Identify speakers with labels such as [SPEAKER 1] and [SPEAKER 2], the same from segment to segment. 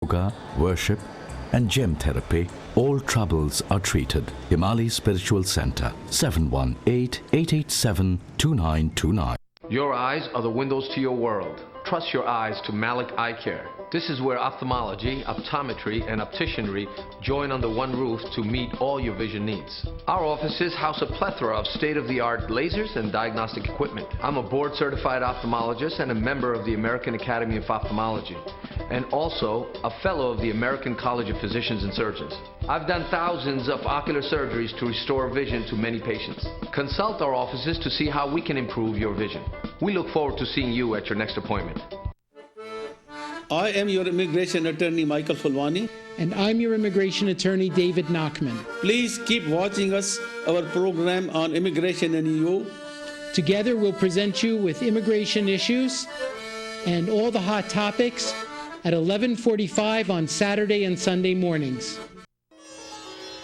[SPEAKER 1] yoga, worship, and gem therapy, all troubles are treated. Himali Spiritual Center, 718-887-2929.
[SPEAKER 2] Your eyes are the windows to your world. Trust your eyes to Malik Eye Care. This is where ophthalmology, optometry, and opticianry join under one roof to meet all your vision needs. Our offices house a plethora of state-of-the-art lasers and diagnostic equipment. I'm a board-certified ophthalmologist and a member of the American Academy of Ophthalmology, and also a fellow of the American College of Physicians and Surgeons. I've done thousands of ocular surgeries to restore vision to many patients. Consult our offices to see how we can improve your vision. We look forward to seeing you at your next appointment.
[SPEAKER 3] I am your immigration attorney, Michael Fulwani.
[SPEAKER 4] And I'm your immigration attorney, David Nachman.
[SPEAKER 3] Please keep watching us, our program on immigration and EU.
[SPEAKER 4] Together, we'll present you with immigration issues and all the hot topics at 11:45 on Saturday and Sunday mornings.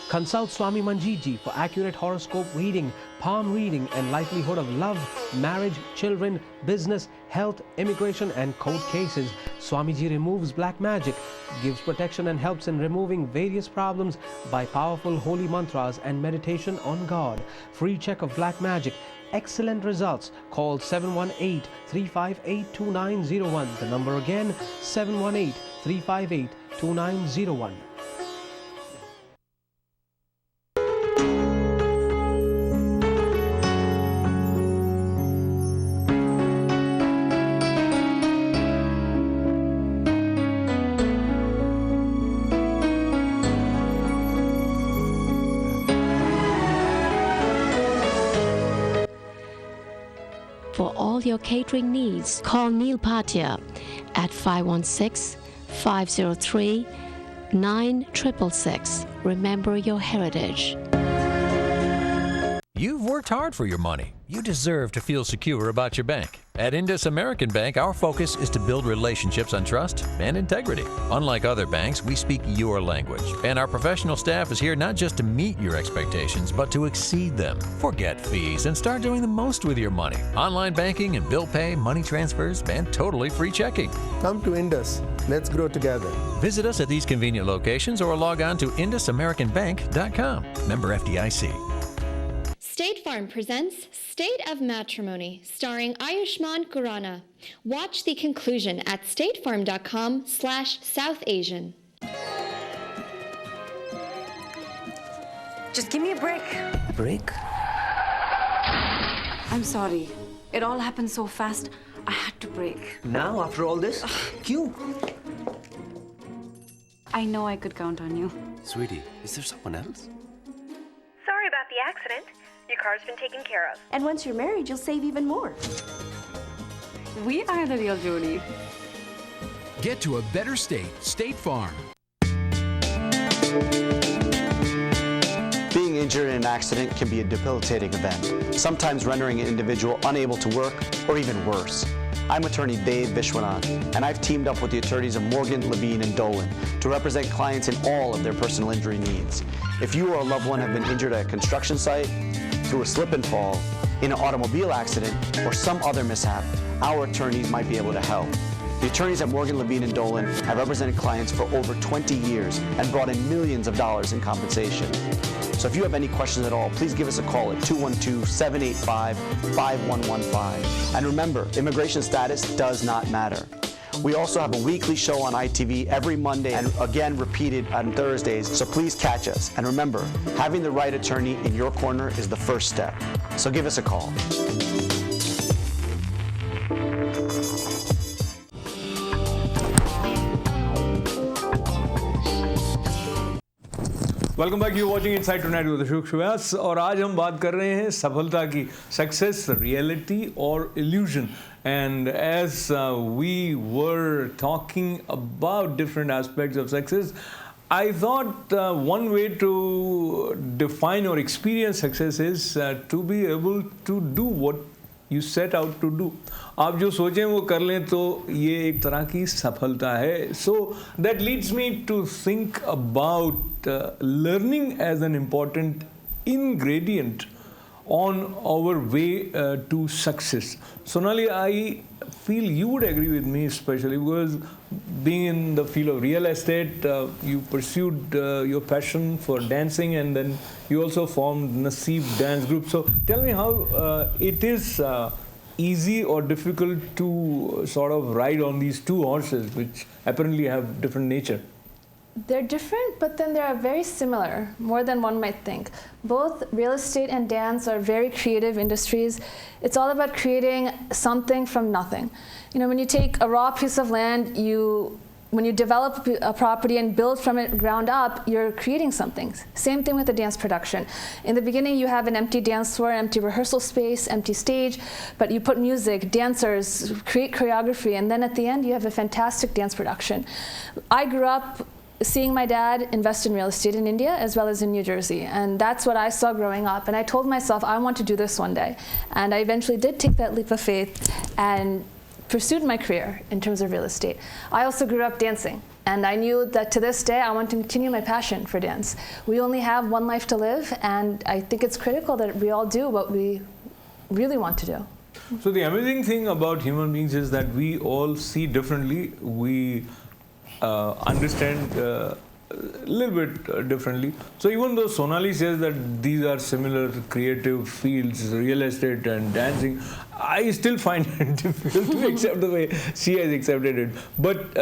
[SPEAKER 5] Consult Swami Manjiji for accurate horoscope reading, palm reading, and likelihood of love, marriage, children, business, health, immigration, and court cases. Swamiji removes black magic, gives protection and helps in removing various problems by powerful holy mantras and meditation on God. Free check of black magic. Excellent results. Call 718-358-2901. The number again, 718-358-2901.
[SPEAKER 6] For all your catering needs, call Neil Patia at 516-503-9666. Remember your heritage.
[SPEAKER 7] You've worked hard for your money. You deserve to feel secure about your bank. At Indus American Bank, our focus is to build relationships on trust and integrity. Unlike other banks, we speak your language, and our professional staff is here not just to meet your expectations, but to exceed them. Forget fees and start doing the most with your money. Online banking and bill pay, money transfers, and totally free checking.
[SPEAKER 8] Come to Indus. Let's grow together.
[SPEAKER 7] Visit us at these convenient locations or log on to IndusAmericanBank.com. Member FDIC.
[SPEAKER 9] State Farm presents State of Matrimony, starring Ayushmann Khurrana. Watch the conclusion at statefarm.com/South Asian.
[SPEAKER 10] Just give me a break.
[SPEAKER 8] Break?
[SPEAKER 10] I'm sorry. It all happened so fast. I had to break.
[SPEAKER 8] Now, after all this? Kyun?
[SPEAKER 10] I know I could count on you.
[SPEAKER 8] Sweetie, is there someone else?
[SPEAKER 11] Sorry about the accident. Your car's been taken care of.
[SPEAKER 12] And once you're married, you'll save even more.
[SPEAKER 10] We are the real Jodi.
[SPEAKER 13] Get to a better state, State Farm.
[SPEAKER 14] Being injured in an accident can be a debilitating event, sometimes rendering an individual unable to work or even worse. I'm attorney Dave Vishwanath, and I've teamed up with the attorneys of Morgan, Levine, and Dolan to represent clients in all of their personal injury needs. If you or a loved one have been injured at a construction site, through a slip and fall, in an automobile accident, or some other mishap, our attorneys might be able to help. The attorneys at Morgan, Levine, and Dolan have represented clients for over 20 years and brought in millions of dollars in compensation. So if you have any questions at all, please give us a call at 212-785-5115. And remember, immigration status does not matter. We also have a weekly show on ITV every Monday and again repeated on Thursdays, so please catch us. And remember, having the right attorney in your corner is the first step. So give us a call.
[SPEAKER 15] Welcome back you watching inside tonight with Ashok Vyas और आज हम बात कर रहे हैं सफलता की success reality और illusion and as we were talking about different aspects of success I thought one way to define or experience success is to be able to do what you set out to do. आप जो सोचें वो कर लें तो ये एक तरह की सफलता है. So that leads me to think about learning as an important ingredient on our way to success. Sonali, I feel you would agree with me, especially because being in the field of real estate, you pursued your passion for dancing, and then you also formed Naseeb Dance Group. So tell me how it is easy or difficult to sort of ride on these two horses, which apparently have different nature.
[SPEAKER 16] They're different, but then they're very similar, more than one might think. Both real estate and dance are very creative industries. It's all about creating something from nothing. You know, when you take a raw piece of land, when you develop a property and build from it ground up, you're creating something. Same thing with the dance production. In the beginning, you have an empty dance floor, empty rehearsal space, empty stage, but you put music, dancers, create choreography, and then at the end, you have a fantastic dance production. I grew up seeing my dad invest in real estate in India as well as in New Jersey, and that's what I saw growing up. And I told myself I want to do this one day, and I eventually did take that leap of faith and pursued my career in terms of real estate. I also grew up dancing, and I knew that to this day I want to continue my passion for dance. We only have one life to live, and I think it's critical that we all do what we really want to do.
[SPEAKER 15] So the amazing thing about human beings is that we all see differently. We understand a little bit differently. So even though Sonali says that these are similar creative fields, real estate and dancing, I still find it difficult to accept the way she has accepted it. But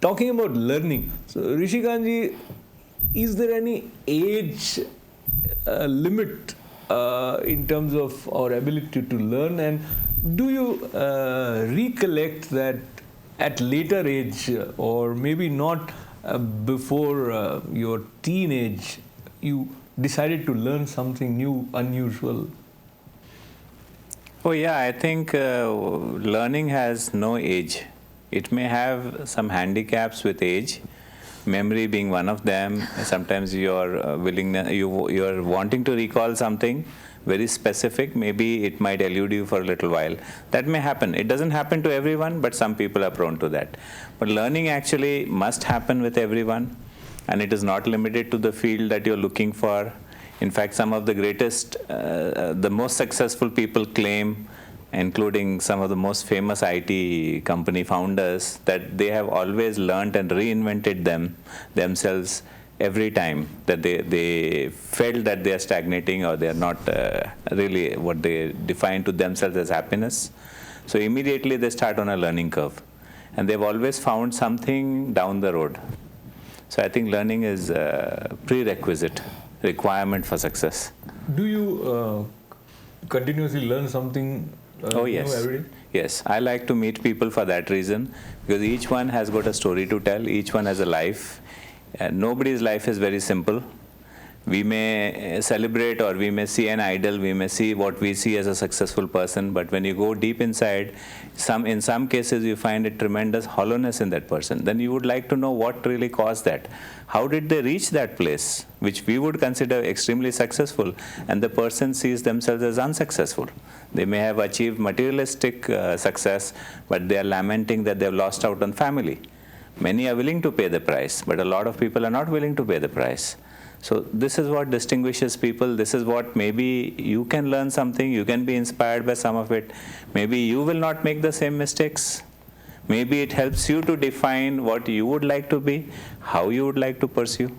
[SPEAKER 15] talking about learning, so Rishi Kanji, is there any age limit in terms of our ability to learn, and do you recollect that at later age, or maybe not before your teenage, you decided to learn something new, unusual?
[SPEAKER 17] Oh yeah, I think learning has no age. It may have some handicaps with age, memory being one of them. Sometimes your willingness, you are wanting to recall something very specific, maybe it might elude you for a little while. That may happen. It doesn't happen to everyone, but some people are prone to that. But learning actually must happen with everyone, and it is not limited to the field that you're looking for. In fact, some of the greatest, the most successful people claim, including some of the most famous IT company founders, that they have always learned and reinvented themselves every time that they felt that they are stagnating or they are not really what they define to themselves as happiness. So immediately they start on a learning curve, and they've always found something down the road. So I think learning is a prerequisite requirement for success.
[SPEAKER 15] Do you continuously learn something
[SPEAKER 17] oh yes,
[SPEAKER 15] new every day?
[SPEAKER 17] Yes, I like to meet people for that reason, because each one has got a story to tell, each one has a life. Nobody's life is very simple. We may celebrate, or we may see an idol, we may see what we see as a successful person, but when you go deep inside, in some cases you find a tremendous hollowness in that person. Then you would like to know what really caused that. How did they reach that place, which we would consider extremely successful, and the person sees themselves as unsuccessful. They may have achieved materialistic success, but they are lamenting that they have lost out on family. Many are willing to pay the price, but a lot of people are not willing to pay the price. So this is what distinguishes people. This is what maybe you can learn something, you can be inspired by some of it. Maybe you will not make the same mistakes. Maybe it helps you to define what you would like to be, how you would like to pursue.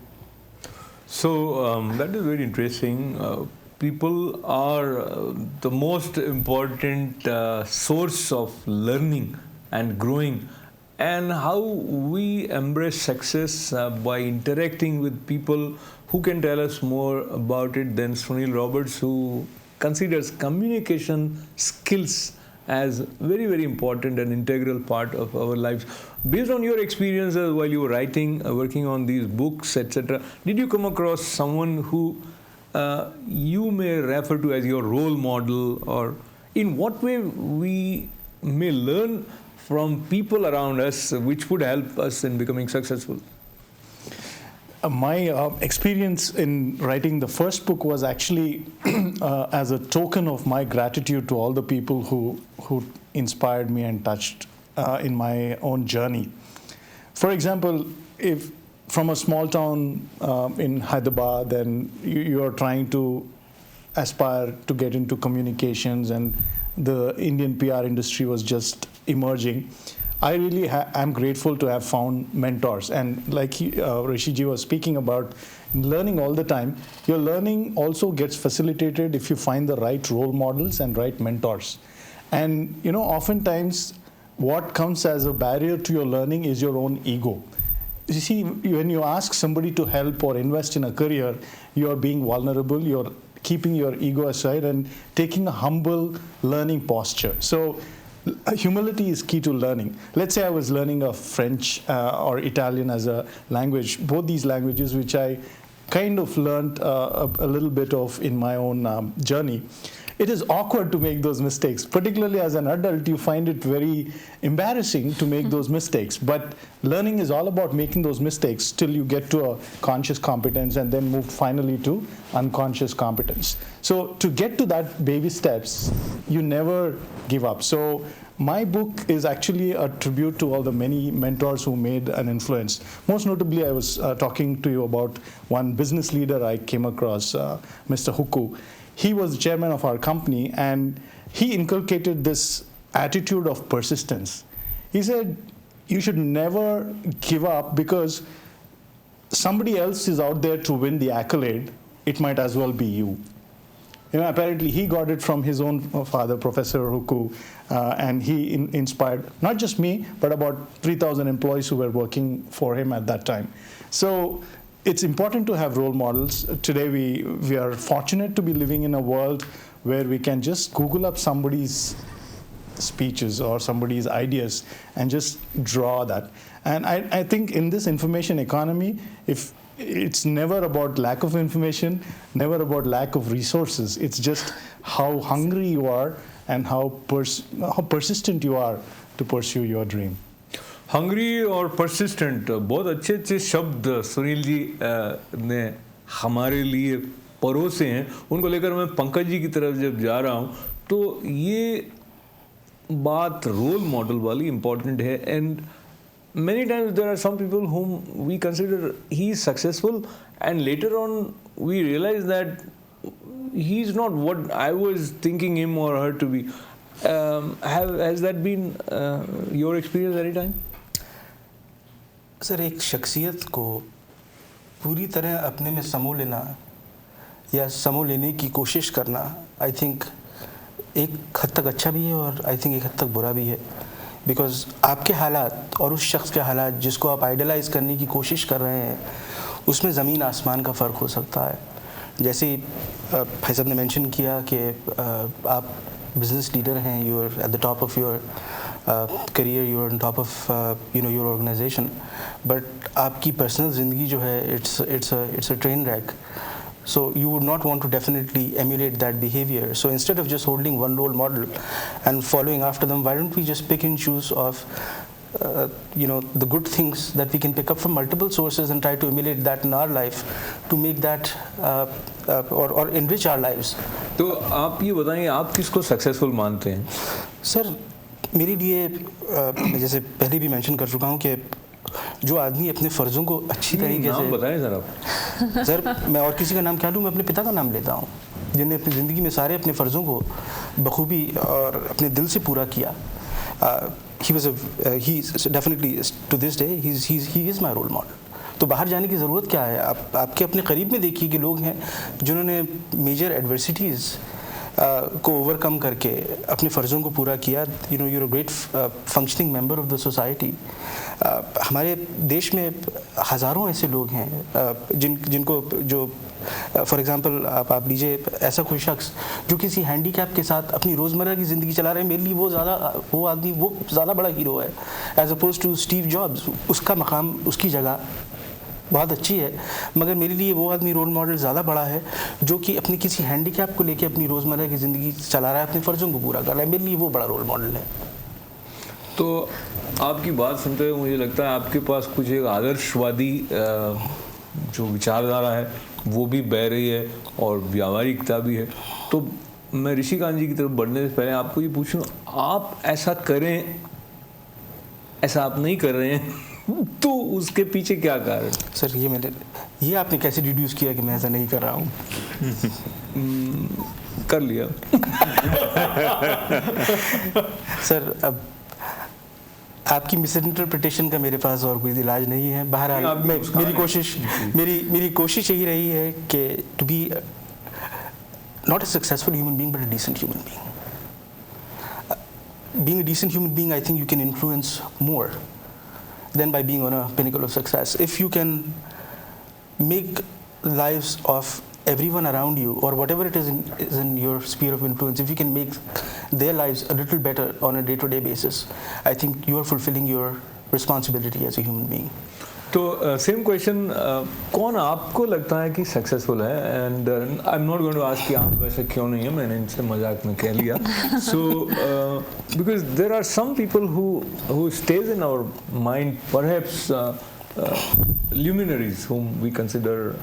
[SPEAKER 15] So that is very interesting. People are the most important source of learning and growing. And how we embrace success by interacting with people who can tell us more about it than Sunil Roberts, who considers communication skills as very, very important and integral part of our lives. Based on your experiences while you were writing, working on these books, etc., did you come across someone who you may refer to as your role model, or in what way we may learn from people around us which would help us in becoming successful?
[SPEAKER 18] My experience in writing the first book was actually as a token of my gratitude to all the people who inspired me and touched in my own journey. For example, if from a small town in Hyderabad, and you are trying to aspire to get into communications, and the Indian PR industry was just emerging, I really am grateful to have found mentors. And like Rishi ji was speaking about, learning all the time, your learning also gets facilitated if you find the right role models and right mentors. And oftentimes what comes as a barrier to your learning is your own ego. You see, when you ask somebody to help or invest in a career, you are being vulnerable, you're keeping your ego aside and taking a humble learning posture. So humility is key to learning. Let's say I was learning a French or Italian as a language, both these languages which I kind of learned a little bit of in my own journey. It is awkward to make those mistakes. Particularly as an adult, you find it very embarrassing to make those mistakes. But learning is all about making those mistakes till you get to a conscious competence and then move finally to unconscious competence. So to get to that baby steps, you never give up. So my book is actually a tribute to all the many mentors who made an influence. Most notably, I was talking to you about one business leader I came across, Mr. Huku. He was the chairman of our company, and he inculcated this attitude of persistence. He said, you should never give up because somebody else is out there to win the accolade. It might as well be you. Apparently he got it from his own father, Professor Huku, and he inspired not just me, but about 3,000 employees who were working for him at that time. So it's important to have role models. Today we are fortunate to be living in a world where we can just Google up somebody's speeches or somebody's ideas and just draw that. And I think in this information economy, if it's never about lack of information, never about lack of resources. It's just how hungry you are and how persistent you are to pursue your dream.
[SPEAKER 15] Hungry और persistent बहुत अच्छे अच्छे शब्द सुनील जी ने हमारे लिए परोसे हैं. उनको लेकर मैं पंकज जी की तरफ जब जा रहा हूँ तो ये बात रोल मॉडल वाली इम्पॉर्टेंट है. And many times there are some people whom we consider he is successful and later on we realize that he is not what I was thinking him or her to be. Has that been your experience any time?
[SPEAKER 19] Sir, एक शख्सियत को पूरी तरह अपने में समो लेना या समो लेने की कोशिश करना, आई थिंक एक हद तक अच्छा भी है और आई थिंक एक हद तक बुरा भी है. बिकॉज आपके हालात और उस शख्स के हालात जिसको आप आइडलाइज करने की कोशिश कर रहे हैं, उसमें ज़मीन आसमान का फ़र्क हो सकता है. जैसे भाई साहब ने मेंशन किया कि आप बिजनेस लीडर हैं, you are at the top of your career, you are on top of your organisation, but आपकी पर्सनल ज़िंदगी जो है it's a train wreck. So you would not want to definitely emulate that behavior. So instead of just holding one role model and following after them, why don't we just pick and choose of the good things that we can pick up from multiple sources and try to emulate that in our life to make that or enrich our lives.
[SPEAKER 15] तो आप ये बताएं, आप किसको successful मानते हैं?
[SPEAKER 19] Sir, मेरे लिए मैं जैसे पहले भी मेंशन कर चुका हूँ कि जो आदमी अपने फ़र्ज़ों को अच्छी तरीके से,
[SPEAKER 15] बताएं सर आप.
[SPEAKER 19] सर, मैं और किसी का नाम क्या लूँ, मैं अपने पिता का नाम लेता हूँ जिन्हें अपनी ज़िंदगी में सारे अपने फ़र्ज़ों को बखूबी और अपने दिल से पूरा किया. he definitely to this day he is my role model. तो बाहर जाने की ज़रूरत क्या है? आप आपके अपने करीब में देखिए कि लोग हैं जिन्होंने मेजर एडवर्सिटीज़ को ओवरकम करके अपने फ़र्ज़ों को पूरा किया. you're a great functioning member of the society. हमारे देश में हज़ारों ऐसे लोग हैं जिनको जो फॉर एग्ज़ाम्पल आप लीजिए ऐसा कोई शख्स जो किसी हैंडीकैप के साथ अपनी रोज़मर्रा की ज़िंदगी चला रहे हैं. मेरे लिए वो आदमी ज़्यादा बड़ा हीरो है as opposed to Steve Jobs. उसका मकाम, उसकी जगह बहुत अच्छी है, मगर मेरे लिए वो आदमी रोल मॉडल ज़्यादा बड़ा है जो कि अपनी किसी हैंडीकैप को लेके अपनी रोज़मर्रा की ज़िंदगी चला रहा है, अपने फ़र्ज़ों को पूरा कर रहा है. मेरे लिए वो बड़ा रोल मॉडल है.
[SPEAKER 15] तो आपकी बात सुनते हुए मुझे लगता है आपके पास कुछ एक आदर्शवादी जो विचारधारा है वो भी बह रही है और व्यावहारिकता भी है. तो मैं ऋषिकांत जी की तरफ बढ़ने से पहले आपको ये पूछूं, आप ऐसा करें, ऐसा आप नहीं कर रहे हैं, तो उसके पीछे क्या कारण?
[SPEAKER 19] सर, ये आपने कैसे डिड्यूस किया कि मैं ऐसा नहीं कर रहा हूँ?
[SPEAKER 15] कर लिया।
[SPEAKER 19] सर अब आपकी मिसइंटरप्रिटेशन का मेरे पास और कोई इलाज नहीं है। बहरहाल मेरी कोशिश यही रही है कि to be not a successful human being but a decent human being. Being a decent human being, I think you can influence more than by being on a pinnacle of success. If you can make lives of everyone around you, or whatever it is in your sphere of influence, if you can make their lives a little better on a day-to-day basis, I think you are fulfilling your responsibility as a human being.
[SPEAKER 15] तो same question, कौन आपको लगता है कि successful है? And I am not going to ask कि आप वैसे क्यों नहीं है, मैंने इनसे मजाक में कह लिया। So because there are some people who stays in our mind, perhaps luminaries whom we consider